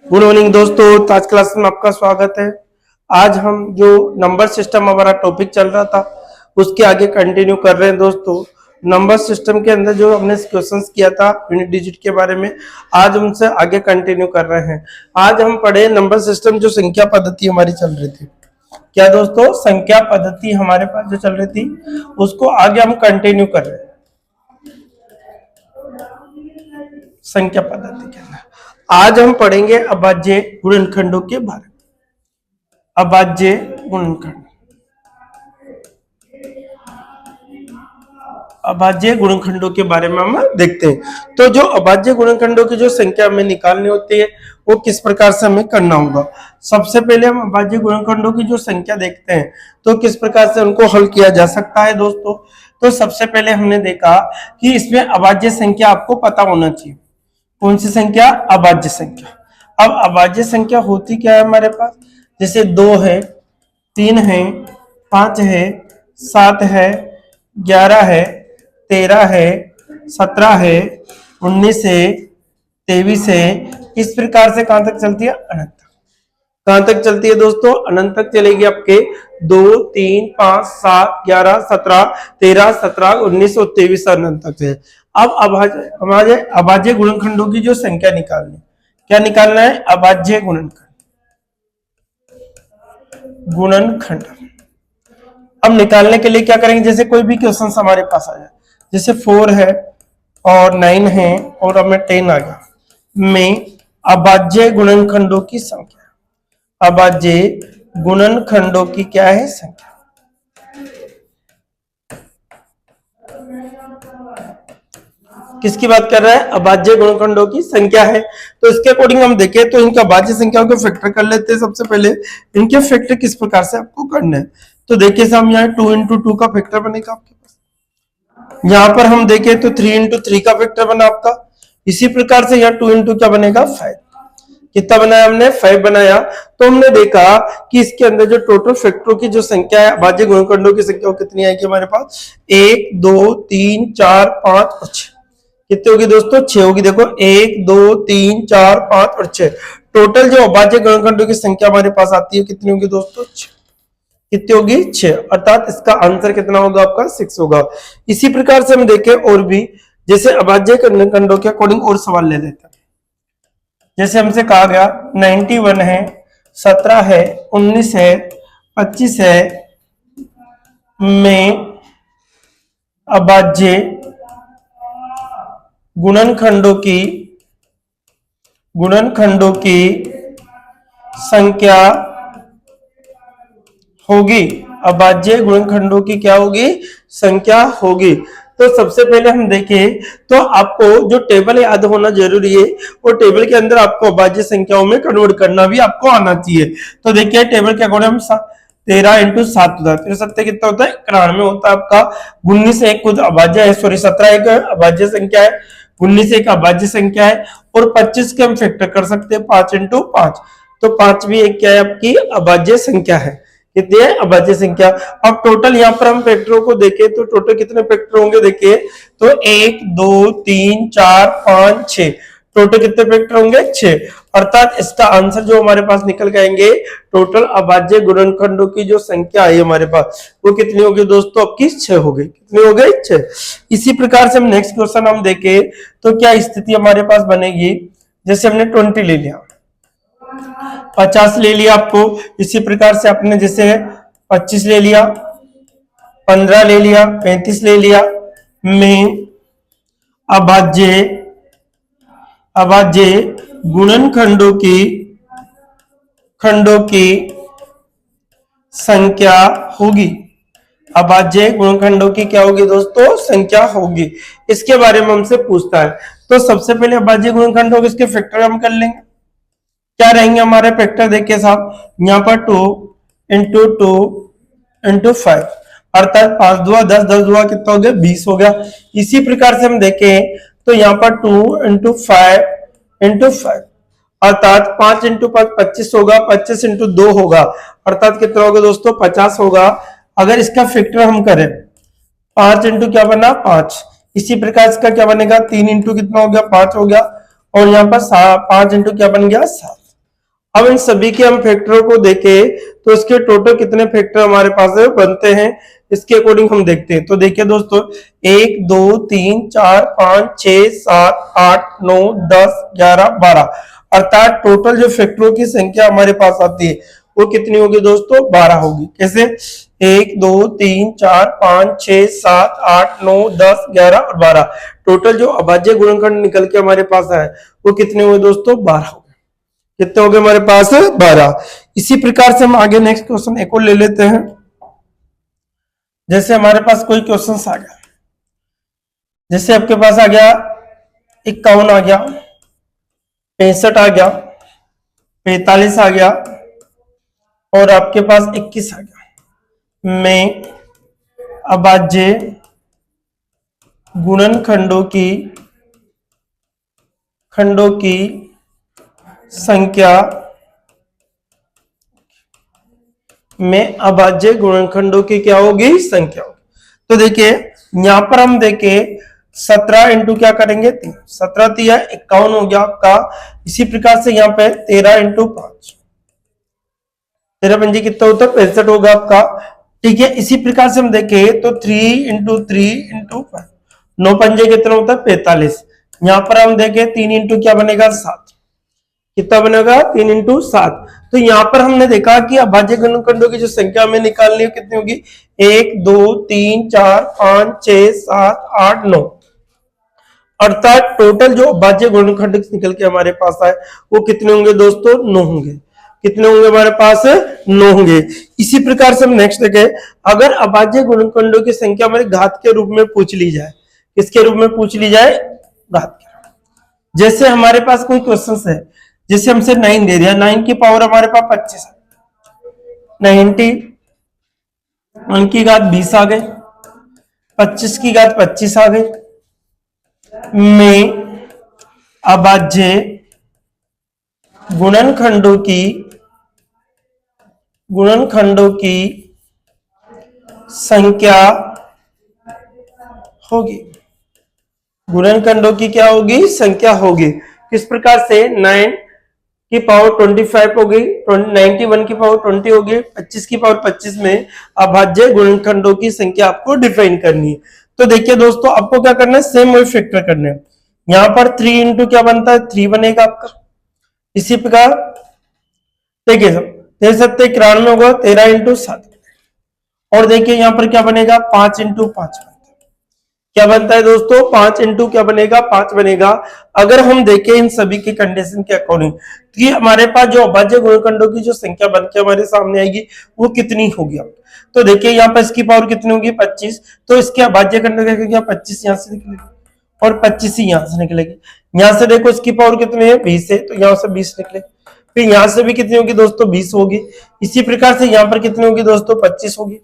Good morning दोस्तों, तो आज क्लास में आपका स्वागत है। आज हम जो नंबर सिस्टम हमारा टॉपिक चल रहा था उसके आगे कंटिन्यू कर रहे हैं दोस्तों। नंबर सिस्टम के अंदर जो हमने क्वेश्चंस किया था यूनिट डिजिट के बारे में, आज उनसे आगे कंटिन्यू कर रहे हैं। आज हम पढ़े नंबर सिस्टम जो संख्या पद्धति हमारी चल रही थी। क्या दोस्तों, संख्या पद्धति हमारे पास जो चल रही थी उसको आगे हम कंटिन्यू कर रहे हैं। संख्या पद्धति के अंदर आज हम पढ़ेंगे अभाज्य गुणनखंडों के बारे में। अभाज्य गुणनखंड, अभाज्य गुणनखंडों के बारे में हम देखते हैं। तो जो अभाज्य गुणनखंडों की जो संख्या हमें निकालनी होती है वो किस प्रकार से हमें करना होगा। सबसे पहले हम अभाज्य गुणनखंडों की जो संख्या देखते हैं तो किस प्रकार से उनको हल किया जा सकता है दोस्तों। तो सबसे पहले हमने देखा कि इसमें अभाज्य संख्या आपको पता होना चाहिए। कौन सी संख्या? अभाज्य संख्या। अब अभाज्य संख्या होती क्या है हमारे पास? जैसे 2 है, 3 है, 5 है, 7 है, 11 है, 13 है, 17 है, 19 है, 23 है। इस प्रकार से कहां तक चलती है? अनंत तक। कहां तक चलती है दोस्तों? अनंत तक चलेगी। आपके 2, 3, 5, 7, 11, 17, 13, 17, 19 और 23 अनंत तक है। अब हमारे अभाज्य गुणनखंडों की जो संख्या निकालनी, क्या निकालना है? अभाज्य गुणनखंड। अब निकालने के लिए क्या करेंगे? जैसे कोई भी क्वेश्चन हमारे पास आ जाए, जैसे 4 है और 9 है और हमें 10 आ गया, में अभाज्य गुणनखंडों की संख्या, अभाज्य गुणनखंडों की क्या है? संख्या। किसकी बात कर रहा है? अभाज्य गुणनखंडों की संख्या है। तो इसके अकॉर्डिंग हम देखें तो इनका अभाज्य संख्याओं को फैक्टर कर लेते हैं। सबसे पहले इनके फैक्टर किस प्रकार से आपको करना है, तो देखिए हम यहाँ 2 into 2 का फैक्टर बनेगा आपके पास। यहाँ पर हम देखें तो 3 into 3 का फैक्टर बना आपका। इसी प्रकार से यहाँ 2 into क्या बनेगा? 5। कितना बनाया हमने? 5 बनाया। तो हमने देखा कि इसके अंदर जो टोटल फैक्टरों की जो संख्या है, अभाज्य गुणनखंडों की संख्या कितनी आएगी हमारे पास? 1, 2, 3, 4, 5 और 6। कितनी होगी दोस्तों? 6 होगी। देखो 1, 2, 3, 4, 5 और 6। टोटल जो अभाज्य गुणनखंडों की संख्या हमारे पास आती है कितनी होगी दोस्तों? 6। कितनी होगी? 6। अर्थात इसका आंसर कितना होगा आपका? 6 होगा। इसी प्रकार से हम देखें और भी, जैसे अभाज्य गुणनखंडों के अकॉर्डिंग और सवाल ले लेते हैं। जैसे हमसे कहा गया 91 है, 17 है, 19 है, 25 है, में अभाज्य गुणनखंडों की संख्या होगी। अभाज्य गुणनखंडों की क्या होगी? संख्या होगी। तो सबसे पहले हम देखें तो आपको जो टेबल याद होना जरूरी है, वो टेबल के अंदर आपको अभाज्य संख्याओं में कन्वर्ट करना भी आपको आना चाहिए। तो देखिए टेबल के अकॉर्डिंग हम 13 into 7 होता है, 13 कितना होता है? 91 होता है आपका। 19 एक कुछ अभाज्य है, सॉरी 17 एक अभाज्य संख्या है, 19 एक अभाज्य संख्या है और 25 के हम फैक्टर कर सकते हैं 5 into 5। तो 5 भी एक क्या है? आपकी अभाज्य संख्या है। कितनी है? अभाज्य संख्या। अब टोटल यहाँ पर हम फैक्टरों को देखें तो टोटल कितने फैक्टर होंगे? देखिए तो 1, 2, 3, 4, 5, 6। टोटल कितने फैक्टर होंगे? 6। अर्थात इसका आंसर जो हमारे पास निकल के आएंगे, टोटल अभाज्य गुणनखंडों की जो संख्या है हमारे पास वो कितनी होगी दोस्तों? आपकी 6 हो गई। कितनी हो गई? 6। इसी प्रकार से हम नेक्स्ट क्वेश्चन हम देखें तो क्या स्थिति हमारे पास बनेगी। जैसे हमने 20 ले लिया, 50 ले लिया आपको। इसी प्रकार से आपने जैसे 25 ले लिया, 15 ले लिया, 35 ले लिया, में अभाज्य गुणनखंडों की संख्या होगी। अभाज्य गुणनखंडों की क्या होगी दोस्तों? संख्या होगी। इसके बारे में हमसे पूछता है। तो सबसे पहले अभाज्य गुणनखंडों के इसके फैक्टर हम कर लेंगे। क्या रहेंगे हमारे फैक्टर? देखिए साहब, यहाँ पर 2 into 2 into 5, अर्थात 5 दुआ 10, 10 दुआ कितना हो गया? 20 हो गया। इसी प्रकार से हम देखें तो यहाँ पर 2 into 5 into 5, अर्थात 5 into 5 25 होगा, 25 into 2 होगा, अर्थात कितना होगा दोस्तों? 50 होगा। अगर इसका फैक्टर हम करें 5 into क्या बना? 5। इसी प्रकार इसका क्या बनेगा? 3 into कितना हो गया? 5 हो गया। और यहाँ पर 5 into क्या बन गया? 7। अब इन सभी के हम फैक्टरों को देखें तो इसके टोटल कितने फैक्टर हमारे पास बनते हैं, इसके अकॉर्डिंग हम देखते हैं। तो देखिए दोस्तों, 1 2 3 4 5 6 7 8 9 10 11 12, अर्थात टोटल जो फैक्टरों की संख्या हमारे पास आती है वो कितनी होगी दोस्तों, 12 होगी। कैसे, 1 2 3 4 5 6 7 8 9 10 11 और 12, टोटल जो अभाज्य गुणनखंड निकल के हमारे पास आए वो कितने हुए दोस्तों, 12 हो गए। कितने हो गए हमारे पास, 12। इसी प्रकार से हम आगे नेक्स्ट क्वेश्चन एक और ले लेते हैं। जैसे हमारे पास कोई क्वेश्चन आ गया, जैसे आपके पास आ गया 51 आ गया, 65 आ गया, 45 आ गया और आपके पास 21 आ गया, में अभाज्य गुणनखंडों की संख्या में अभाज्य गुणनखंडों की क्या होगी, संख्या होगी। तो देखिए यहां पर हम देखें 17 इंटू क्या करेंगे, 3, 17 3 51 हो गया आपका। इसी प्रकार से यहाँ पे 13 इंटू 5, 13 पंजी कितना होता है, 65 होगा आपका। ठीक है, इसी प्रकार से हम देखें तो 3 इंटू 3 इंटू 5, 9 पंजे कितना होता है, 45। यहाँ पर हम देखें 3 इंटू क्या बनेगा, 7, कितना बनेगा, 3 इंटू 7। तो यहाँ पर हमने देखा कि अभाज्य गुणनखंडों की जो संख्या हमें निकालनी है कितनी होगी, 1 2 3 4 5 6 7 8 9, अर्थात टोटल जो अभाज्य गुणनखंड निकल के हमारे पास आए वो कितने होंगे दोस्तों, 9 होंगे। कितने होंगे हमारे पास, 9 होंगे। इसी प्रकार से हम नेक्स्ट देखें, अगर अभाज्य गुणनखंडों की संख्या हमारे घात के रूप में पूछ ली जाए, किसके रूप में पूछ ली जाए, घात के। जैसे हमारे पास कोई क्वेश्चन है, जैसे हमसे 9 दे दिया, 9 की पावर हमारे पास 25 है, 90 उनकी घात 20 आ गई, 25 की घात 25 आ गई, में अभाज्य गुणनखंडों की संख्या होगी। गुणनखंडों की क्या होगी, संख्या होगी। किस प्रकार से, 9 की पावर 25 होगी, 91 की पावर 20 होगी, 25 की पावर 25 में अभाज्य गुणनखंडों की संख्या आपको डिफाइन करनी है। तो देखिए दोस्तों, आपको क्या करना है, सेम वही फैक्टर करने हैं। यहां पर 3 इंटू क्या बनता है, 3 बनेगा आपका। इसी प्रकार देखिए 13 91 होगा, 13 इंटू 7, और देखिए यहां पर क्या बनेगा, 5 इंटू 5 क्या बनता है दोस्तों, 5 इंटू क्या बनेगा, 5 बनेगा। अगर हम देखें इन सभी की कंडीशन के अकॉर्डिंग कि हमारे पास जो अभाज्य गुणनखंडों की जो संख्या बनकर हमारे सामने आएगी वो कितनी होगी। तो देखिए यहाँ पर इसकी पावर कितनी होगी, 25, तो इसके अभाज्य खंड क्या 25 यहाँ से निकलेगी और 25 ही यहाँ से निकलेगी। यहाँ से देखो इसकी पावर कितनी है, 20 है, तो यहाँ से 20 निकले। फिर यहाँ से भी कितनी होगी दोस्तों, 20 होगी। इसी प्रकार से यहाँ पर कितनी होगी दोस्तों, 25 होगी,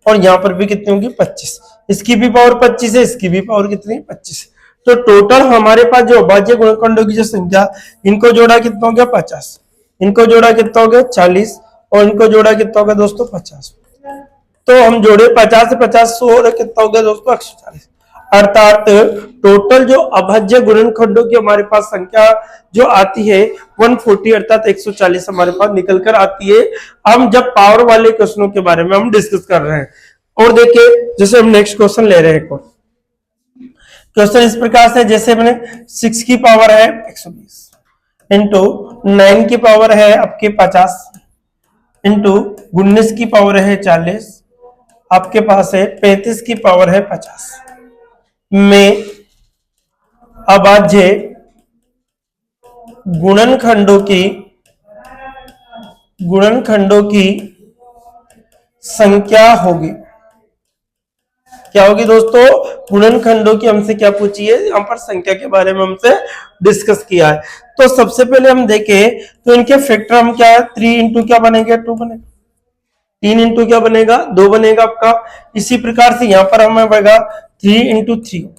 और यहाँ पर भी कितनी होगी, 25। इसकी भी पावर 25 है, इसकी भी पावर कितनी है, 25। तो टोटल हमारे पास जो अभाज्य गुणनखंडों की जो संख्या, इनको जोड़ा कितना हो गया, 50, इनको जोड़ा कितना हो गया, 40, और इनको जोड़ा कितना हो गया दोस्तों, 50। तो हम जोड़े 50 से 50 और कितना हो गया दोस्तों, 140। अर्थात टोटल जो अभाज्य गुणनखंडों की हमारे पास संख्या जो आती है 140, अर्थात 140 हमारे पास निकल कर आती है। हम जब पावर वाले क्वेश्चनों के बारे में हम डिस्कस कर रहे हैं। और देखिए जैसे हम नेक्स्ट क्वेश्चन ले रहे हैं, क्वेश्चन इस प्रकार से, जैसे मैंने 6 की पावर है 120 इंटू 9 की पावर है आपके 50 इंटू 19 की पावर है 40, आपके पास है 35 की पावर है 50, में अभाज्य गुणनखंडों की संख्या होगी। क्या होगी दोस्तों, गुणनखंडों की हमसे क्या पूछी है, यहाँ पर संख्या के बारे में हमसे डिस्कस किया है। तो सबसे पहले हम देखें तो इनके फैक्टर हम क्या है, 3 इंटू क्या बनेगा, 2 बनेगा, 3 इंटू क्या बनेगा, 2 बनेगा आपका। इसी प्रकार से यहाँ पर हमें बनेगा 3 इंटू 3 होगा।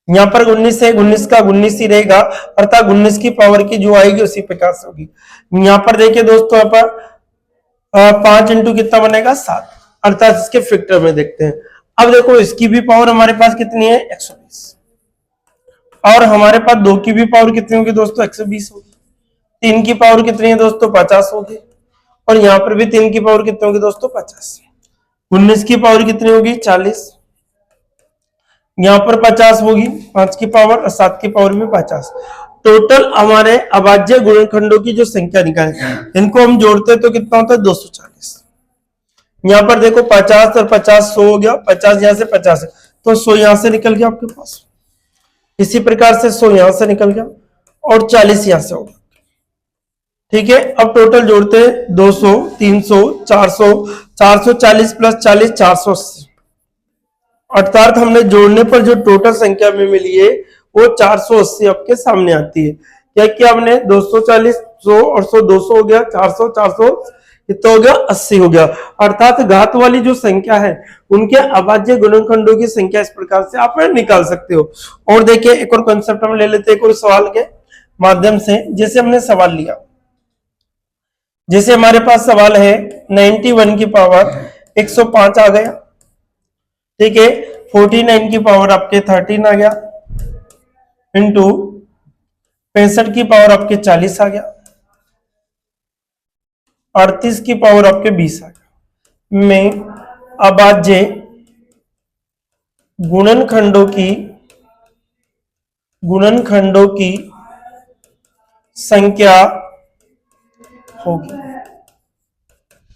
यहाँ पर 19 है, 19 का 19 ही रहेगा, अर्थात 19 की पावर की जो आएगी उसी प्रकार से होगी। यहाँ पर देखिए दोस्तों, यहाँ पर 5 इंटू कितना बनेगा, 7, अर्थात इसके फैक्टर में देखते हैं। अब देखो इसकी भी पावर हमारे पास कितनी है, 120, और हमारे पास 2 की भी पावर कितनी होगी दोस्तों, 120 होगी। 3 की पावर कितनी है दोस्तों 50 होगी, और यहाँ पर भी 3 की पावर कितनी होगी दोस्तों 50। 19 की पावर कितनी होगी 40, यहाँ पर 50 होगी 5 की पावर, और 7 की पावर भी 50। टोटल हमारे अभाज्य गुणनखंडों की जो संख्या निकाले, इनको हम जोड़ते हैं तो कितना होता है 240। यहाँ पर देखो 50 और 50 100 हो गया, 50 यहाँ से 50 है तो 100 यहाँ से निकल गया आपके पास। इसी प्रकार से 100 यहाँ से निकल गया और 40 यहाँ से होगा। ठीक है, अब टोटल जोड़ते हैं 200, 300, 400, 440 प्लस 40 480। अर्थात हमने जोड़ने पर जो टोटल संख्या में मिली है वो 480 आपके सामने आती है। क्या किया हमने 240, 100 और 100 200 हो गया, 400 400 कितना हो गया 80 हो गया। अर्थात घात वाली जो संख्या है उनके अभाज्य गुणनखंडों की संख्या इस प्रकार से आप निकाल सकते हो। और देखिए एक और कंसेप्ट हम ले लेते हैं एक और सवाल के माध्यम से। जैसे हमने सवाल लिया, जैसे हमारे पास सवाल है 91 की पावर 105 आ गया, ठीक है, 49 की पावर आपके 13 आ गया, इंटू 65 की पावर आपके 40 आ गया, 38 की पावर आपके 20 आ गया में अभाज्य गुणनखंडों की संख्या होगी।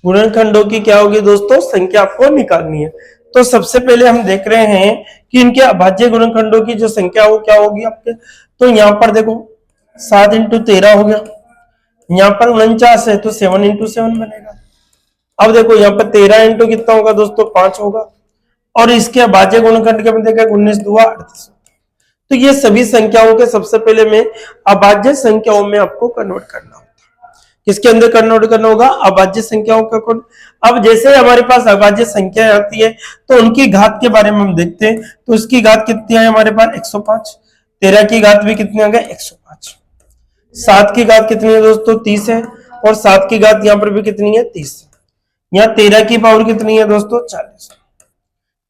गुणनखंडों की क्या होगी दोस्तों संख्या आपको निकालनी है। तो सबसे पहले हम देख रहे हैं कि इनके अभाज्य गुणनखंडों की जो संख्या वो क्या होगी आपके। तो यहाँ पर देखो 7 इंटू 13 हो गया, यहाँ पर 49 है तो 7 इंटू 7 बनेगा। अब देखो यहाँ पर 13 इंटू कितना होगा दोस्तों 5 होगा, और इसके अभाज्य गुणनखंड के देखा 19 दूआ 38। तो ये सभी संख्याओं के सबसे पहले में अभाज्य संख्याओं में आपको कन्वर्ट करना होता है। किसके अंदर कन्वर्ट करना होगा अभाज्य संख्याओं का। अब जैसे हमारे पास अभाज्य संख्या आती है तो उनकी घात के बारे में हम देखते हैं। तो उसकी घात कितनी है हमारे पास 105, 13 की घात भी कितनी आ गई 105, 7 की घात कितनी है दोस्तों 30 है, और 7 की घात यहाँ पर भी कितनी है 30। यहाँ 13 की पावर कितनी है दोस्तों 40,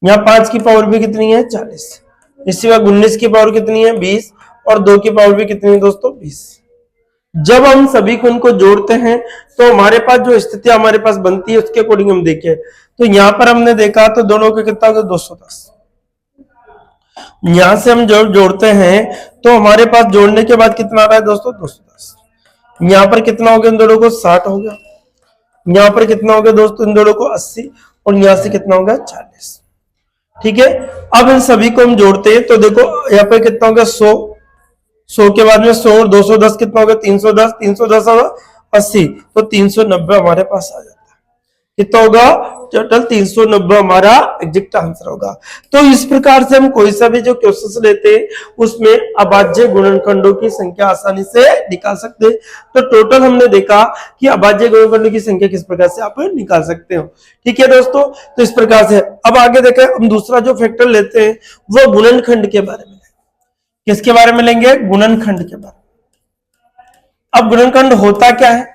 यहाँ 5 की पावर भी कितनी है 40, इसी बार 19 की पावर कितनी है 20, और 2 की पावर भी कितनी है दोस्तों 20। जब हम सभी को उनको जोड़ते हैं तो हमारे पास जो स्थिति हमारे पास बनती है उसके अकॉर्डिंग हम देखें। तो यहाँ पर हमने देखा तो दोनों का कितना होगा 210। यहां से हम जोड़ते हैं तो हमारे पास जोड़ने के बाद कितना आ रहा है दोस्तों 210। यहाँ पर कितना हो गया इन दोनों को 60 हो गया, यहाँ पर कितना हो गया दोस्तों इन दोनों को 80, और यहाँ से कितना हो गया 40। ठीक है, अब इन सभी को हम जोड़ते हैं तो देखो यहाँ पे कितना हो गया 100, 100 के बाद में 100 और 210 कितना हो गया 310, 310 होगा 80, तो 390 हमारे पास आ जाता है। कितना होगा टोटल 390 हमारा एग्जैक्ट आंसर होगा। तो इस प्रकार से हम कोई सा भी जो क्वेश्चन लेते हैं उसमें अभाज्य गुणनखंडों की संख्या आसानी से निकाल सकते हैं। तो टोटल हमने देखा कि अभाज्य गुणनखंडों की संख्या किस प्रकार से आप निकाल सकते हो। ठीक है दोस्तों, तो इस प्रकार से अब आगे देखें हम दूसरा जो फैक्टर लेते हैं वो गुणनखंड के बारे में। किसके बारे में लेंगे गुणनखंड के बारे में। अब गुणनखंड होता क्या है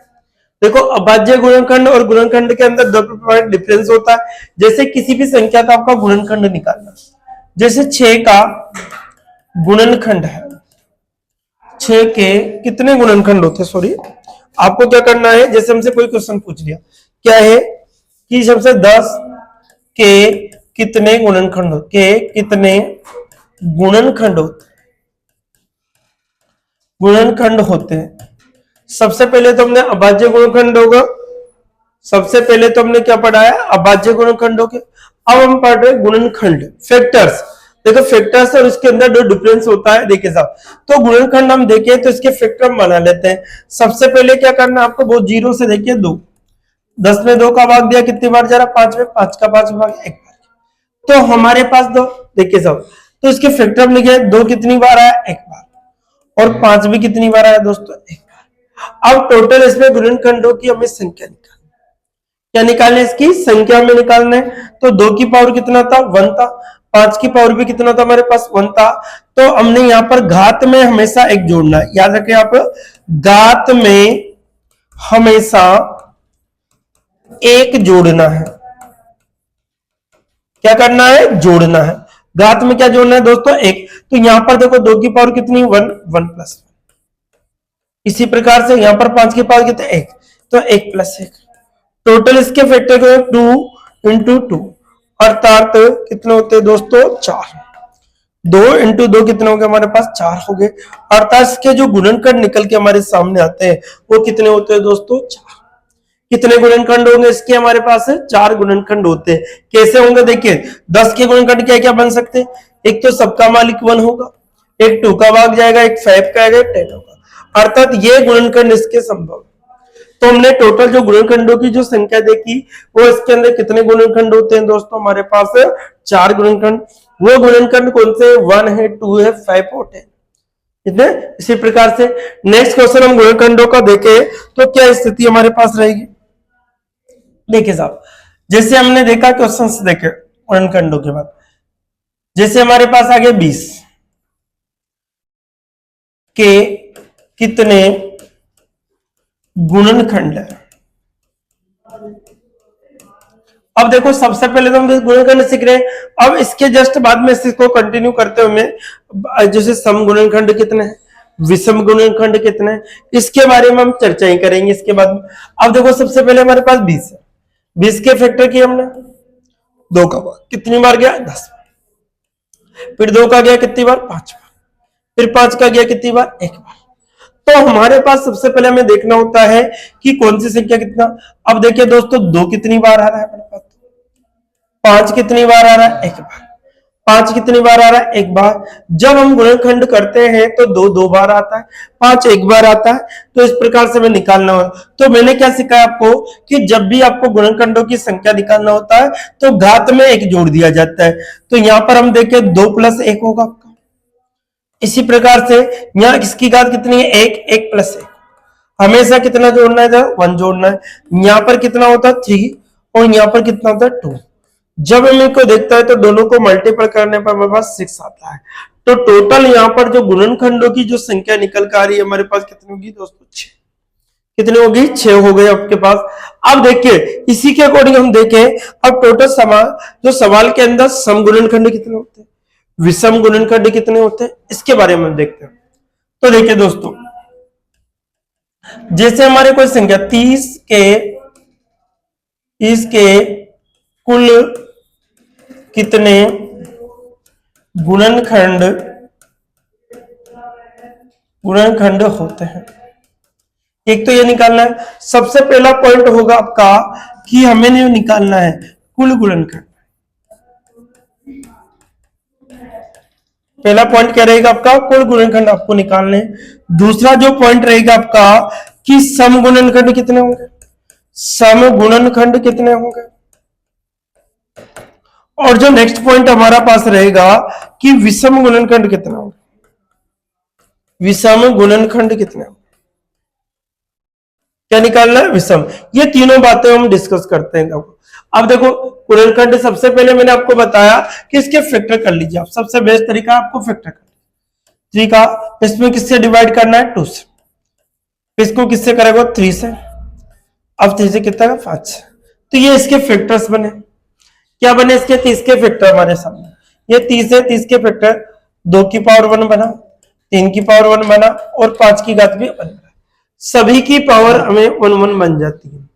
देखो, अभाज्य गुणनखंड और गुणनखंड के अंदर दो पॉइंट डिफरेंस होता है। जैसे किसी भी संख्या का आपका गुणनखंड निकालना, जैसे 6 का गुणनखंड है, 6 के कितने गुणनखंड होते हैं सॉरी आपको क्या करना है, जैसे हमसे कोई क्वेश्चन पूछ लिया क्या है कि सबसे 10 के कितने गुणनखंड के कितने गुणनखंड होते हैं। सबसे पहले तो हमने अभाज्य गुणनखंड होगा, सबसे पहले तो हमने क्या पढ़ा है अभाज्य गुणनखंडों के। अब हम पढ़ रहे गुणनखंड फैक्टर्स। देखो फैक्टर्स और इसके अंदर जो डिफरेंस होता है देखिए साहब, तो गुणनखंड हम देखें तो इसके फैक्टर हम बना लेते हैं। सबसे पहले क्या करना है आपको, वो 0 से देखिए 2, 10 में 2 का भाग दिया कितनी बार जा रहा 5 में, 5 का 5 भाग 1 बार। तो हमारे पास 2 देखिए साहब, तो इसके फैक्टर हम लिखे 2 कितनी बार आया 1 बार, और 5 भी कितनी बार आया दोस्तों 1 बार। अब टोटल इसमें गुणनखंडों की हमें संख्या निकालनी, क्या निकालने इसकी संख्या में निकालना है। तो 2 की पावर कितना था 1 था, 5 की पावर भी कितना था हमारे पास 1 था। तो हमने यहाँ पर घात में हमेशा एक जोड़ना है, याद रखें आप घात में हमेशा एक जोड़ना है। क्या करना है जोड़ना है, घात में क्या जोड़ना है दोस्तों 1। तो यहां पर देखो 2 की पावर कितनी 1, 1 प्लस 1, इसी प्रकार से यहाँ पर 5 के पावर कितने 1, तो 1 + 1, टोटल इसके फैक्टर को 2 × 2 अर्थात कितने होते हैं दोस्तों 4, 2 × 2 कितने हो गए हमारे पास 4 हो गए, अर्थात इसके जो गुणनखंड निकल के हमारे सामने आते हैं वो कितने होते हैं दोस्तों 4। कितने गुणनखंड होंगे इसके हमारे पास 4 गुणनखंड होते हैं। कैसे होंगे देखिए 10 के गुणनखंड क्या क्या बन सकते हैं, एक तो सबका मालिक 1 होगा, एक 2 का भाग जाएगा, एक 5 का आएगा, एक 10 होगा, अर्थात ये गुणनखंड इसके संभव। तो हमने टोटल जो गुणनखंडों की जो संख्या देखी वो इसके अंदर कितने गुणनखंड होते हैं दोस्तों हमारे पास 4 गुणनखंड। वो गुणनखंड कौन से 1 है, 2 है, 5 और 10 इतने। इसी प्रकार से नेक्स्ट क्वेश्चन हम गुणनखंडों का देखें तो क्या स्थिति हमारे पास रहेगी। देखिए साहब जैसे हमने देखा क्वेश्चन देखे गुणनखंडों के बाद, जैसे हमारे पास आ गए 20 के कितने गुणनखंड है। अब देखो सबसे पहले तो हम गुणनखंड सीख रहे हैं, अब इसके जस्ट बाद में इसको कंटिन्यू करते हुए जैसे सम गुणनखंड कितने हैं, विषम गुणनखंड कितने हैं, इसके बारे में हम चर्चा ही करेंगे इसके बाद में। अब देखो सबसे पहले हमारे पास 20 है, 20 के फैक्टर किए हमने, 2 का बार कितनी बार गया 10 बार, फिर 2 का गया कितनी बार 5 बार, फिर 5 का गया कितनी बार 1 बार। तो हमारे पास सबसे पहले हमें देखना होता है कि कौन सी संख्या कितना। अब देखिए दोस्तों 2 कितनी बार आ रहा है हमारे पास, 5 कितनी बार आ रहा है 1 बार, 5 कितनी बार आ रहा है 1 बार। जब हम गुणनखंड करते हैं तो 2 बार आता है, 5 1 बार आता है, तो इस प्रकार से हमें निकालना हो। तो मैंने क्या सिखाया आपको कि जब भी आपको गुणनखंडों की संख्या निकालना होता है तो घात में 1 जोड़ दिया जाता है। तो यहां पर हम देखें 2 + 1 होगा आपका। इसी प्रकार से यहाँ इसकी घात कितनी है 1, 1 + 1, हमेशा कितना जोड़ना है 1 जोड़ना है। यहाँ पर कितना होता है 3 और यहाँ पर कितना होता है 2। जब हम इनको देखता है तो दोनों को मल्टीपल करने पर हमारे पास 6 आता है। तो टोटल यहाँ पर जो गुणनखंडों की जो संख्या निकल कर आ रही है हमारे पास कितनी होगी दोस्तों 6। कितनी होगी 6 हो गए आपके पास। अब देखिए इसी के अकॉर्डिंग हम देखें अब टोटल जो सवाल के अंदर सम गुणनखंड कितने होते हैं, विषम गुणनखंड कितने होते हैं, इसके बारे में देखते हैं। तो देखिए दोस्तों जैसे हमारे कोई संख्या 30 के कुल कितने गुणनखंड होते हैं, एक तो ये निकालना है। सबसे पहला पॉइंट होगा आपका कि हमें ये निकालना है कुल गुणनखंड। पहला पॉइंट क्या रहेगा आपका कुल गुणनखंड आपको निकालने। दूसरा जो पॉइंट रहेगा आपका कि सम गुणनखंड कितने होंगे, सम गुणनखंड कितने होंगे। और जो नेक्स्ट पॉइंट हमारा पास रहेगा कि विषम गुणनखंड कितने होंगे, विषम गुणनखंड कितने होंगे, क्या निकालना है विषम। ये तीनों बातें हम डिस्कस करते हैं। अब देखो गुणनखंड सबसे पहले मैंने आपको बताया कि इसके फैक्टर कर लीजिए आप, सबसे बेस्ट तरीका आपको फैक्टर कर 3 का, इसमें किससे डिवाइड करना है 2 से, इसको किससे करेगा 3 से, अब 3 से कितना 5। तो ये इसके फैक्टर्स बने, क्या बने इसके 30 के फैक्टर हमारे सामने। ये 30 है, 30 के फैक्टर 2 की पावर 1 बना, 3 की पावर 1 बना और 5 की घात भी 1 बना। सभी की पावर हमें 1 1 बन जाती है।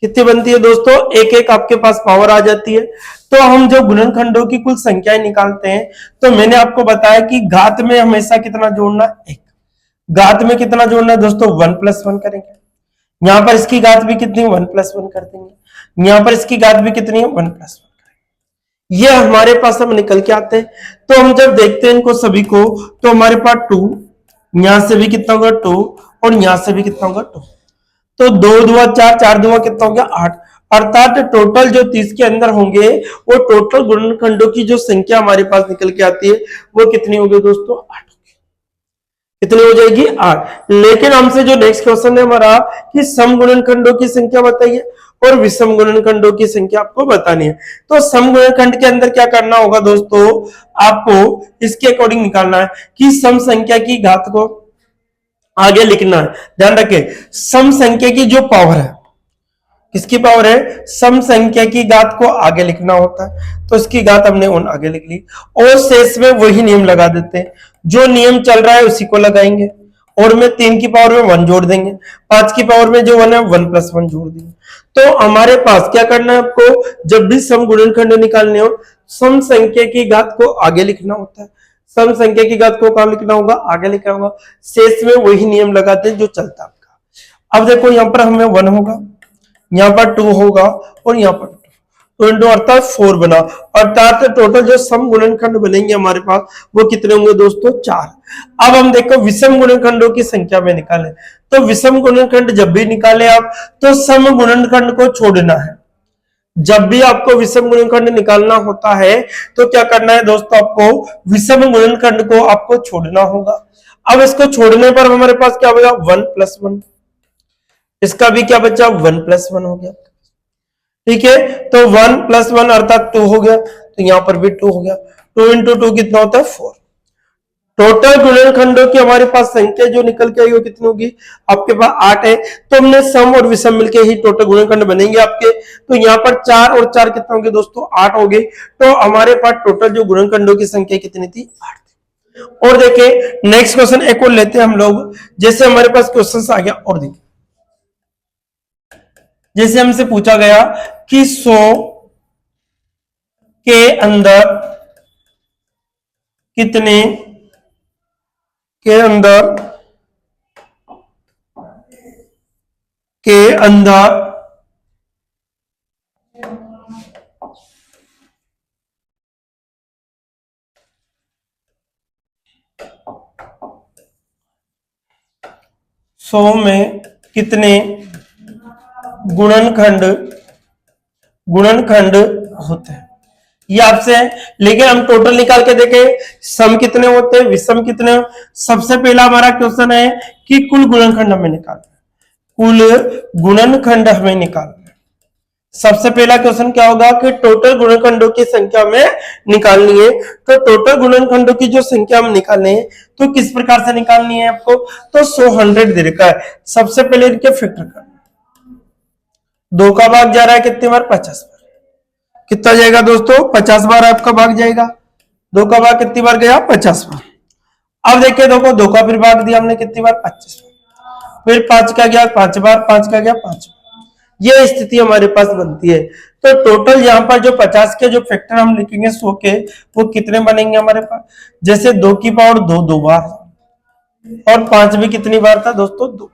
कितनी बनती है दोस्तों 1 1 आपके पास पावर आ जाती है। तो हम जो गुणनखंडों की कुल संख्याएं निकालते हैं तो मैंने आपको बताया कि घात में हमेशा कितना जोड़ना 1, घात में कितना जोड़ना है दोस्तों 1 + 1 करेंगे। यहां पर इसकी घात भी कितनी 1 + 1 कर देंगे, यहां पर इसकी घात भी कितनी है 1 + 1 करेंगे। ये हमारे पास हम निकल के आते हैं। तो हम जब देखते हैं इनको सभी को तो हमारे पास 2, यहां से भी कितना होगा 2 और यहां से भी कितना होगा 2, तो 2 दूआ 4, 4 दूआ कितना हो गया 8, अर्थात टोटल जो 30 के अंदर होंगे वो टोटल गुणनखंडों की जो संख्या हमारे पास निकल के आती है वो कितनी होगी दोस्तों 8 होगी। कितनी हो जाएगी 8। लेकिन हमसे जो नेक्स्ट क्वेश्चन है हमारा कि सम गुणनखंडों की संख्या बताइए और विषम गुणनखंडों की संख्या आपको बतानी है। तो सम गुणनखंड के अंदर क्या करना होगा दोस्तों, आपको इसके अकॉर्डिंग निकालना है कि सम संख्या की घात को आगे लिखना है। ध्यान रखें सम संख्या की जो पावर है, किसकी पावर है, सम संख्या की घात को आगे लिखना होता है। तो इसकी घात हमने 1 आगे लिख ली और शेष में वही नियम लगा देते हैं, जो नियम चल रहा है उसी को लगाएंगे और में 3 की पावर में 1 जोड़ देंगे, 5 की पावर में जो 1 है 1 + 1 जोड़ देंगे। तो हमारे पास क्या करना है आपको, जब भी सम गुणनखंड निकालने हो सम संख्या की घात को आगे लिखना होता है, सम संख्या की घात को कहां लिखना होगा, आगे लिखना होगा। शेष में वही नियम लगाते हैं जो चलता है आपका। अब देखो यहाँ पर हमें 1 होगा, यहाँ पर 2 होगा और यहाँ पर 2 इंटू अर्थात 4 बना, अर्थात टोटल जो सम गुणनखंड बनेंगे हमारे पास वो कितने होंगे दोस्तों, 4। अब हम देखो विषम गुणनखंडों की संख्या में निकालें, तो विषम गुणनखंड जब भी निकाले आप तो सम गुणनखंड को छोड़ना है। जब भी आपको विषम गुणनखंड निकालना होता है तो क्या करना है दोस्तों, आपको विषम गुणनखंड को आपको छोड़ना होगा। अब इसको छोड़ने पर हमारे पास क्या होगा, 1 + 1, इसका भी क्या बचा, 1 + 1 हो गया। ठीक है, तो 1 + 1 अर्थात 2 हो गया, तो यहां पर भी 2 हो गया। 2 × 2 कितना होता है, 4। टोटल गुणनखंडों की हमारे पास संख्या जो निकल के आई वो कितनी होगी, आपके पास 8 है। तो हमने सम और विषम मिलके ही टोटल गुणनखंड बनेंगे आपके। तो यहाँ पर 4 और 4 कितना होंगे दोस्तों, 8 हो गए। तो हमारे पास टोटल जो गुणनखंडों की संख्या कितनी थी, 8 थी। और देखिए नेक्स्ट क्वेश्चन एक और लेते हैं हम लोग। जैसे हमारे पास क्वेश्चन आ गया, और देखिए जैसे हमसे पूछा गया कि 100 के अंदर कितने के अंदर 100 में कितने गुणनखंड होते हैं, ये आपसे है। लेकिन हम टोटल निकाल के देखें, सम कितने होते हैं, विषम कितने। सबसे पहला हमारा क्वेश्चन है कि कुल गुणनखंड हमें निकालना है, कुल गुणनखंड हमें निकालना है। सबसे पहला क्वेश्चन क्या होगा कि टोटल गुणनखंडों की संख्या में निकालनी है। तो टोटल गुणनखंडों की जो संख्या हम निकालने हैं तो किस प्रकार से निकालनी है आपको, तो 100 दे रखा है। सबसे पहले इनके फैक्टर करना, 2 का भाग जा रहा है कितनी बार, 50 बार। कितना जाएगा दोस्तों, 50 बार आपका भाग जाएगा। 2 का भाग कितनी बार गया, 50 बार। अब देखिए देखो 2 का फिर भाग दिया हमने कितनी बार, 25 बार। फिर 5 का गया 5 बार, 5 का गया 5 बार। ये स्थिति हमारे पास बनती है। तो टोटल यहाँ पर जो 50 के जो फैक्टर हम लिखेंगे 100 के, वो कितने बनेंगे हमारे पास, जैसे 2 की पावर 2 2 बार, और 5 भी कितनी बार था दोस्तों, 2 बार।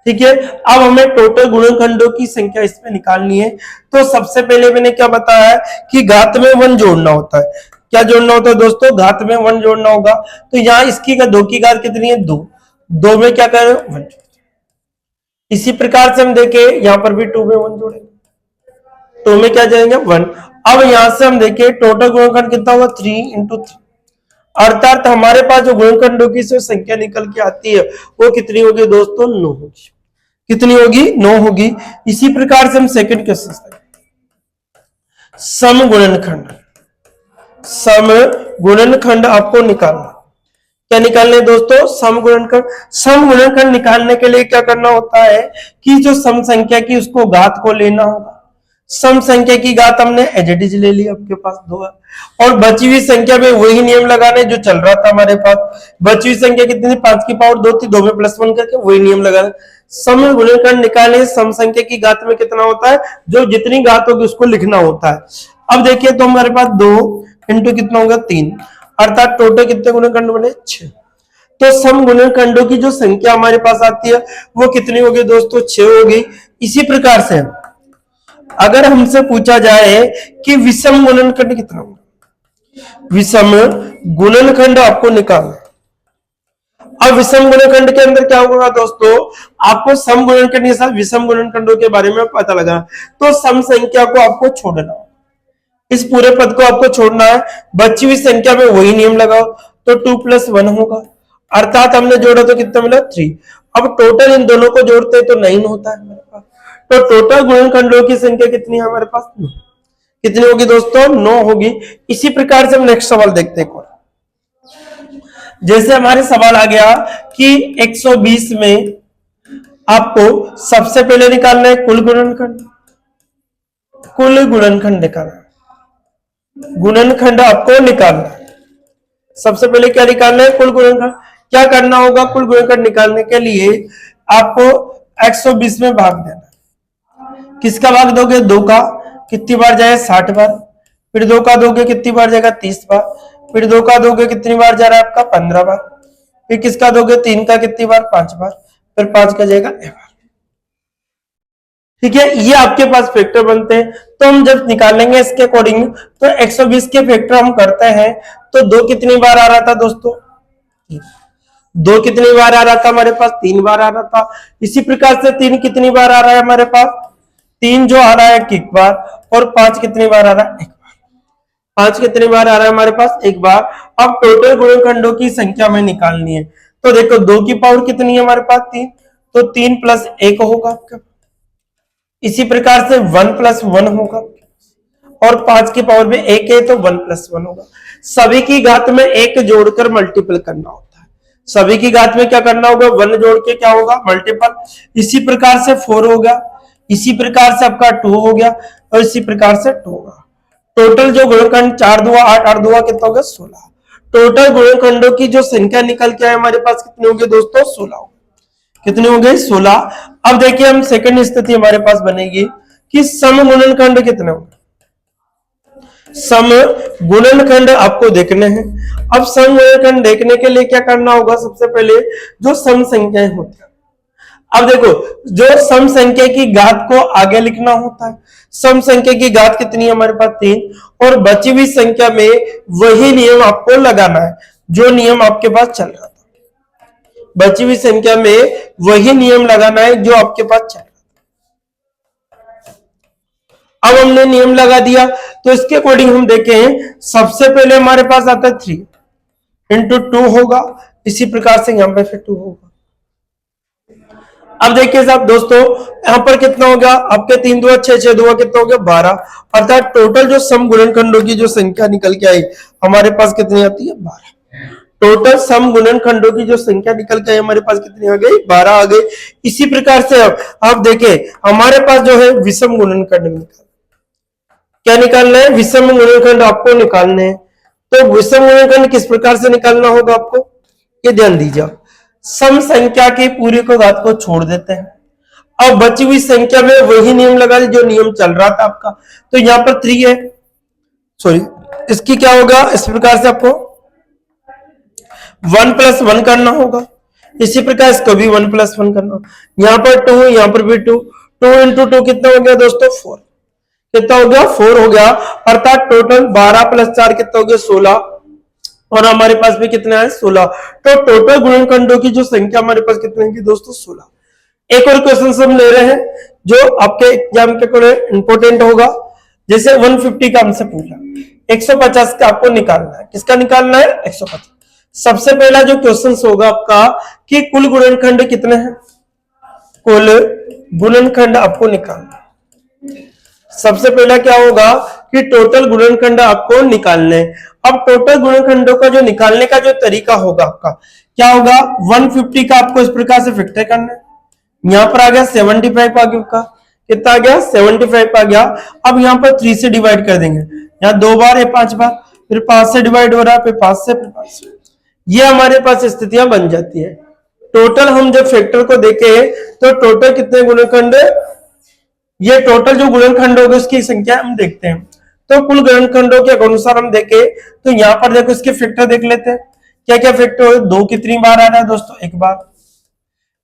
ठीक है, अब हमें टोटल गुणनखंडों की संख्या इसमें निकालनी है। तो सबसे पहले मैंने क्या बताया कि घात में 1 जोड़ना होता है। क्या जोड़ना होता है दोस्तों, घात में 1 जोड़ना होगा। तो यहाँ इसकी 2 की घात कितनी है, 2। 2 में क्या करें, 1। इसी प्रकार से हम देखें यहाँ पर भी 2 में 1 जोड़ेंगे, 2 में क्या जाएंगे, 1। अब यहां से हम देखें टोटल गुणनखंड कितना होगा, 3 × 3, अर्थात हमारे पास जो गुणनखंडों की संख्या निकल के आती है वो कितनी होगी दोस्तों, 9 होगी। कितनी होगी, 9 होगी। इसी प्रकार से हम सेकंड क्वेश्चन, सम गुणनखंड आपको निकालना। क्या निकालने दोस्तों, सम गुणनखंड। सम गुणनखंड निकालने के लिए क्या करना होता है कि जो सम संख्या की उसको घात को लेना होगा। सम संख्या की घात हमने एज इट इज ले ली, आपके पास 2 है, और बची हुई संख्या में वही नियम लगाने जो चल रहा था हमारे पास। बची हुई संख्या कितनी थी, 5 की पावर 2 थी, 2 में +1 करके वही नियम लगाना। सम गुणनखंड निकाले, सम संख्या की घात में कितना होता है, जो जितनी घात होगी उसको लिखना होता है। अब देखिए तो हमारे पास 2 इंटू कितना होगा, 3, अर्थात टोटल कितने गुणनखंड बने, 6। तो सम गुणनखंडों की जो संख्या हमारे पास आती है वो कितनी होगी दोस्तों, 6 होगी। इसी प्रकार से अगर हमसे पूछा जाए कि विषम गुणनखंड कितना होगा, विषम गुणनखंड आपको निकालना। अब विषम गुणनखंड के अंदर क्या होगा दोस्तों, आपको सम गुणनखंड के साथ विषम गुणनखंडों के बारे में पता लगा। तो सम संख्या को आपको छोड़ना, इस पूरे पद को आपको छोड़ना है। बची हुई संख्या में वही नियम लगाओ, तो 2 + 1 होगा, अर्थात हमने जोड़ा तो कितना मिला, 3। अब टोटल इन दोनों को जोड़ते तो 9 होता है हमारे पास। तो टोटल गुणनखंडों की संख्या कितनी है हमारे पास, 9। कितनी होगी दोस्तों, 9 होगी। इसी प्रकार से हम नेक्स्ट सवाल देखते हैं। जैसे हमारे सवाल आ गया कि 120 में आपको सबसे पहले निकालना है कुल गुणनखंड। कुल गुणनखंड निकालना, गुणनखंड आपको निकालना है। सबसे पहले क्या निकालना है, कुल गुणनखंड। क्या करना होगा, कुल गुणनखंड निकालने के लिए आपको 120 में भाग देना। किसका भाग दोगे, 2 का, कितनी बार जाएगा 60 बार, फिर 2 का दोगे कितनी बार जाएगा 30 बार, फिर 2 का दोगे कितनी बार जा रहा है आपका 15 बार, फिर किसका दोगे 3 का कितनी बार 5 बार, फिर 5 का जाएगा 1 बार। ठीक है, ये आपके पास फैक्टर बनते हैं। तो हम जब निकालेंगे इसके अकॉर्डिंग, तो 120 के फैक्टर हम करते हैं तो 2 कितनी बार आ रहा था दोस्तों, 2 कितनी बार आ रहा था हमारे पास, 3 बार आ रहा था। इसी प्रकार से 3 कितनी बार आ रहा है हमारे पास, 3 जो आ रहा है 1 बार, और 5 कितनी बार आ रहा है 1 बार, 5 कितनी बार आ रहा है हमारे पास 1 बार। अब टोटल गुणनखंडों की संख्या में निकालनी है, तो देखो 2 की पावर कितनी है हमारे पास 3, तो 3 + 1 होगा आपका। इसी प्रकार से 1 + 1 होगा, और 5 की पावर में 1 है तो 1 + 1 होगा। सभी की घात में 1 जोड़कर मल्टीपल करना होता है, सभी की घात में क्या करना होगा, 1 जोड़ के क्या होगा मल्टीपल। इसी प्रकार से 4 होगा, इसी प्रकार से आपका 2 हो गया, और इसी प्रकार से 2 होगा। टोटल जो गुणनखंड 4 दूआ 8, 8 दूआ कितना होगा 16। टोटल गुणनखंडों की जो संख्या निकल के आए हमारे पास कितने होंगे दोस्तों, 16। कितने हो गए 16। अब देखिए हम सेकंड स्थिति हमारे पास बनेगी कि सम गुणनखंड कितने होंगे। सम गुणनखंड आपको देखने हैं। अब सम गुणनखंड देखने के लिए क्या करना होगा, सबसे पहले जो सम संख्याएं होती है, अब देखो जो सम संख्या की घात को आगे लिखना होता है। सम संख्या की घात कितनी है हमारे पास 3, और बची हुई संख्या में वही नियम आपको लगाना है जो नियम आपके पास चल रहा था। बची हुई संख्या में वही नियम लगाना है जो आपके पास चल रहा था। अब हमने नियम लगा दिया, तो इसके अकॉर्डिंग हम देखें, सबसे पहले हमारे पास आता है 3 × 2 होगा, इसी प्रकार से यहां पर फिर 2 होगा। अब देखिए साहब दोस्तों, यहां पर कितना हो गया आपके 3 दूआ 6, 6 दूआ कितना हो गया 12, अर्थात टोटल जो सम गुणनखंडों की जो संख्या निकल के आई हमारे पास कितनी आती है 12। टोटल सम गुणनखंडों की जो संख्या निकल के आई हमारे पास कितनी आ गई 12 आ गई। इसी प्रकार से अब आप देखें हमारे पास जो है विषम गुणनखंड निकाल, क्या निकालना है, विषम गुणनखंड आपको निकालने हैं। तो विषम गुणनखंड किस प्रकार से निकालना होगा आपको, ये ध्यान दीजिए। सम संख्या की पूरी को घात को छोड़ देते हैं, अब बची हुई संख्या में वही नियम लगा जो नियम चल रहा था आपका। तो यहां पर 3 है, सॉरी इसकी क्या होगा, इस प्रकार से आपको 1 + 1 करना होगा। इसी प्रकार इसको भी 1 + 1 करना, यहां पर 2, यहां पर भी 2, 2 × 2 कितना हो गया दोस्तों 4, कितना हो गया 4 हो गया, अर्थात टोटल 12 + 4 कितना हो गया 16, और हमारे पास भी कितना है 16। तो टोटल गुणनखंडों की जो संख्या हमारे पास कितनी होगी दोस्तों 16। एक और क्वेश्चन हम ले रहे हैं जो आपके एग्जाम के लिए इंपॉर्टेंट होगा, जैसे 150 का हमसे पूछा, 150 का आपको निकालना है। किसका निकालना है 150। सबसे पहला जो क्वेश्चन होगा आपका कि कुल गुणनखंड कितने हैं, कुल गुणनखंड आपको निकालना। सबसे पहला क्या होगा कि टोटल गुणनखंड आपको निकालने हैं। अब टोटल गुणनखंडों का जो निकालने का जो तरीका होगा आपका क्या होगा, 150 का आपको इस प्रकार से फैक्टर करना है। यहां पर आ गया 75 आ गया, कितना आ गया 75 आ गया। अब यहां पर 3 से डिवाइड कर देंगे, यहाँ 2 बार है 5 बार, फिर 5 से डिवाइड हो रहा है, फिर 5 से, फिर 5 से। ये हमारे पास स्थितियां बन जाती है। टोटल हम जब फैक्टर को देखें तो टोटल कितने गुणनखंड, ये टोटल जो गुणनखंड होगा उसकी संख्या हम देखते हैं। तो कुल गुणनखंडों के अनुसार हम देखें तो यहां पर देखो इसके फैक्टर देख लेते हैं, क्या क्या फैक्टर हो। 2 कितनी बार आ रहा है दोस्तों 1 बार,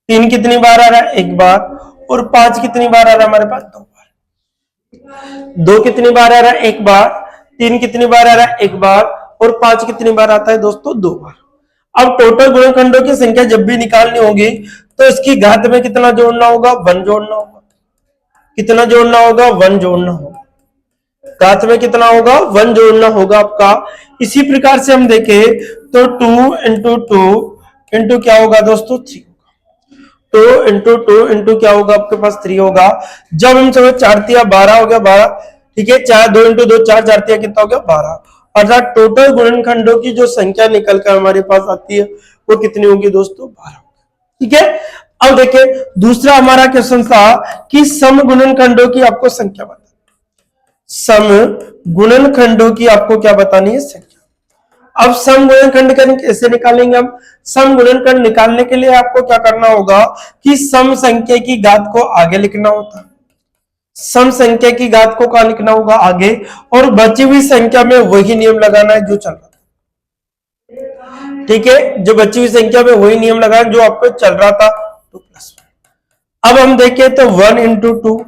3 कितनी बार आ रहा है 1 बार, और 5 कितनी बार आ रहा है हमारे पास 2 बार। 2 कितनी बार आ रहा है 1 बार, 3 कितनी बार आ रहा है 1 बार, और 5 कितनी बार आता है दोस्तों 2 बार। अब टोटल गुणनखंडों की संख्या जब भी निकालनी होगी तो इसकी घात में कितना जोड़ना होगा 1 जोड़ना होगा। कितना जोड़ना होगा 1 जोड़ना होगा, घात में कितना होगा 1 जोड़ना होगा आपका। इसी प्रकार से हम देखें तो 2 × 2 × क्या होगा दोस्तों 3 होगा। 2 × 2 × क्या होगा आपके पास 3 होगा। जब हम सब 4 × 12 हो गया 12, ठीक है 4 2 × 2 4 4 कितना हो गया 12, अर्थात टोटल गुणनखंडों की जो संख्या निकलकर हमारे पास आती है वो कितनी होगी दोस्तों 12। ठीक है, अब देखिए दूसरा हमारा क्वेश्चन था कि सम गुणनखंडों की आपको संख्या बतानी। सम गुणनखंडों की आपको क्या बतानी है संख्या। अब सम गुणनखंड कैसे निकालेंगे हम? सम गुणनखंड निकालने के लिए आपको क्या करना होगा कि सम संख्या की घात को आगे लिखना होता है। सम संख्या की घात को कहां लिखना होगा? आगे। और बची हुई संख्या में वही नियम लगाना है जो चल रहा था। ठीक है, जो बची हुई संख्या में वही नियम लगाना जो आपको चल रहा था, 2+1। अब हम देखें तो 1 इंटू 2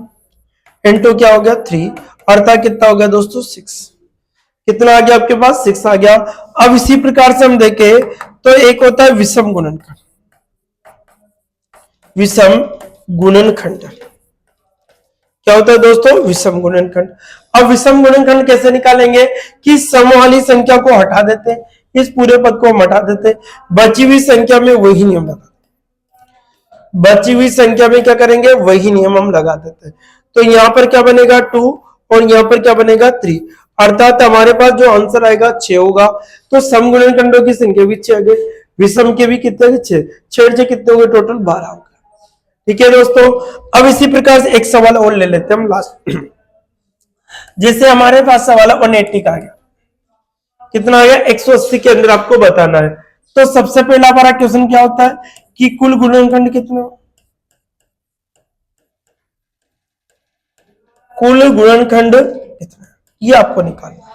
इंटू क्या हो गया 3, अर्थात कितना हो गया दोस्तों 6। कितना आ गया आपके पास? 6 आ गया। अब इसी प्रकार से हम देखें तो एक होता है विषम गुणनखंड। विषम गुणनखंड क्या होता है दोस्तों? विषम गुणनखंड। अब विषम गुणनखंड कैसे निकालेंगे कि सम वाली संख्या को हटा देते हैं, इस पूरे पद को हम हटा देते हैं, बची हुई संख्या में वही नियम लगा, बची हुई संख्या में क्या करेंगे? वही नियम हम लगा देते हैं। तो यहां पर क्या बनेगा 2 और यहां पर क्या बनेगा 3, अर्थात हमारे पास जो आंसर आएगा 6 होगा। तो सम गुणनखंडों की संख्या भी 6 आ गई, विषम के भी कितने? 6। 6 से कितने हो गए? टोटल 12 हो गए। ठीक है दोस्तों, अब इसी प्रकार से एक सवाल और ले लेते हैं हम लास्ट। जैसे हमारे पास सवाल 180 का आ गया, कितना आ गया? 180 के अंदर आपको बताना है। तो सबसे पहला हमारा क्वेश्चन क्या होता है कि कुल गुणनखंड कितने? कुल गुणनखंड कितना, ये आपको निकालना है।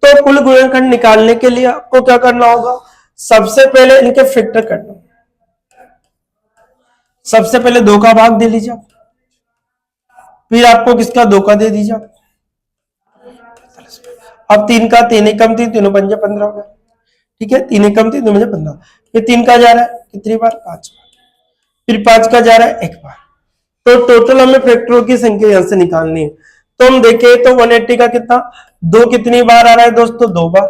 तो कुल गुणनखंड निकालने के लिए आपको क्या करना होगा? सबसे पहले इनके फैक्टर करना। सबसे पहले 2 का भाग दे लीजिए, फिर आपको किसका 2 का दे दीजिए। अब 3 का 3 एकम 3, तीनों पंजे 15 हो गया। ठीक है, 3 एकम 3, 2 पंजे 15। फिर 3 का जा रहा है कितनी बार? 5 बार। फिर 5 का जा रहा है 1 बार। तो टोटल हमें फैक्टरों की संख्या यहां से निकालनी है। तो हम देखें तो 180 का कितना 2 कितनी बार आ रहा है दोस्तों? 2 बार।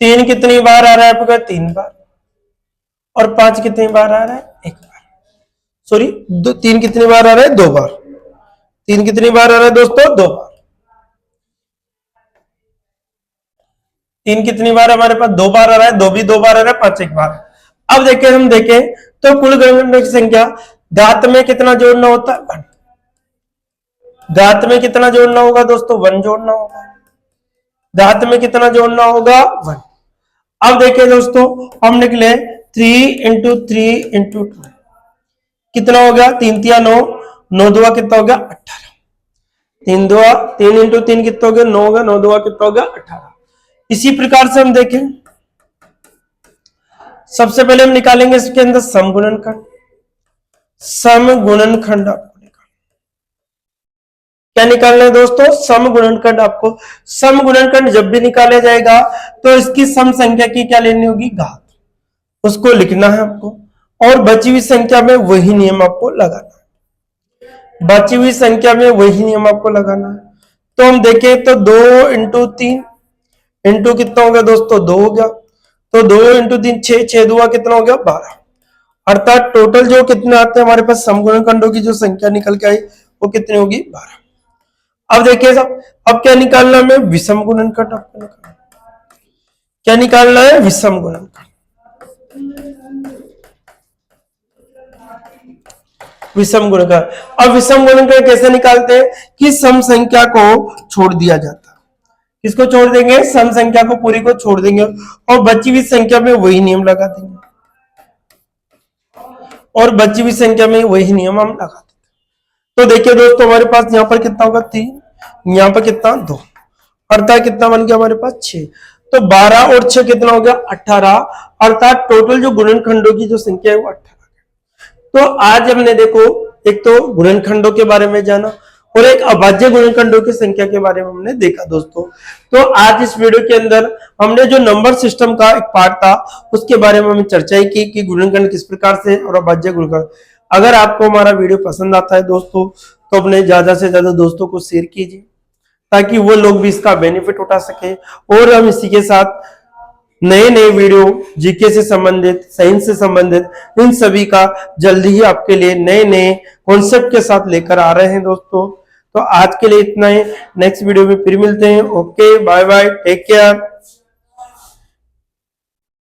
3 कितनी बार आ रहा है आपका? 3 बार। और 5 कितनी बार आ रहा है? 1 बार। सॉरी, 3 कितनी बार आ रहा है? 2 बार। 3 कितनी बार आ रहा है दोस्तों? 2 बार। 3 कितनी बार हमारे पास? 2 बार आ रहा है, 2 भी 2 बार आ रहा है, 5 1 बार। अब देखें, हम देखें तो कुल गुणनखंडों की संख्या घात में कितना जोड़ना होता है? 1। घात में कितना जोड़ना होगा दोस्तों? 1 जोड़ना होगा। घात में कितना जोड़ना होगा? 1। अब देखिए दोस्तों, हम निकले 3 इंटू 3 इंटू 2, कितना हो गया? 3 3 9, 9 2 कितना हो गया? 18। 3 2 3 इंटू 3 कितना हो गया? 9 हो गया। 9 2 कितना हो गया? 18। इसी प्रकार से हम देखें, सबसे पहले हम निकालेंगे इसके अंदर सम गुणनखंड। सम गुणनखंड आपको निकालना, क्या निकालना है दोस्तों? सम गुणनखंड। आपको सम गुणनखंड जब भी निकाला जाएगा तो इसकी सम संख्या की क्या लेनी होगी? घात, उसको लिखना है आपको। और बची हुई संख्या में वही नियम आपको लगाना है, बची हुई संख्या में वही नियम आपको लगाना है। तो हम देखें तो 2 इंटू 3 इंटू कितना हो गया दोस्तों? 2 हो गया। तो 2 इंटू 3 6, 6 2 कितना हो गया? 12। अर्थात टोटल जो कितने आते हैं हमारे पास सम गुणनखंडों की जो संख्या निकल के आई वो कितनी होगी? 12। अब देखिए साहब, अब क्या निकालना है? विषम गुणनखंड आपको निकालना। क्या निकालना है? विषम गुणनखंड। विषम गुणनखंड। अब विषम गुणनखंड कैसे निकालते हैं कि सम संख्या को छोड़ दिया जाता है। किसको छोड़ देंगे? सम संख्या को पूरी को छोड़ देंगे और बची हुई संख्या में वही नियम लगा देंगे, और बची हुई संख्या में वही नियम हम लगा देते। तो देखिए दोस्तों, हमारे पास यहाँ पर कितना होगा? 3, यहाँ पर कितना? 2, अर्थात कितना बन गया हमारे पास? 6। तो 12 और 6 कितना हो गया? 18। अर्थात टोटल जो गुणनखंडों की जो संख्या है वो 18। तो आज हमने देखो, एक तो गुणनखंडों के बारे में जाना और एक अभाज्य गुणनखंडों की संख्या के बारे में हमने देखा दोस्तों। तो आज इस वीडियो के अंदर हमने जो नंबर सिस्टम का एक पार्ट था उसके बारे में हमने चर्चा की कि गुणनखंड किस प्रकार से और अभाज्य गुणनखंड। अगर आपको हमारा वीडियो पसंद आता है दोस्तों तो अपने ज्यादा से ज्यादा दोस्तों को शेयर कीजिए ताकि वो लोग भी इसका बेनिफिट उठा सके। और हम इसी के साथ नए नए वीडियो जीके से संबंधित, साइंस से संबंधित, इन सभी का जल्दी ही आपके लिए नए नए कॉन्सेप्ट के साथ लेकर आ रहे हैं दोस्तों। तो आज के लिए इतना ही, नेक्स्ट वीडियो में फिर मिलते हैं। Okay, bye bye, take care.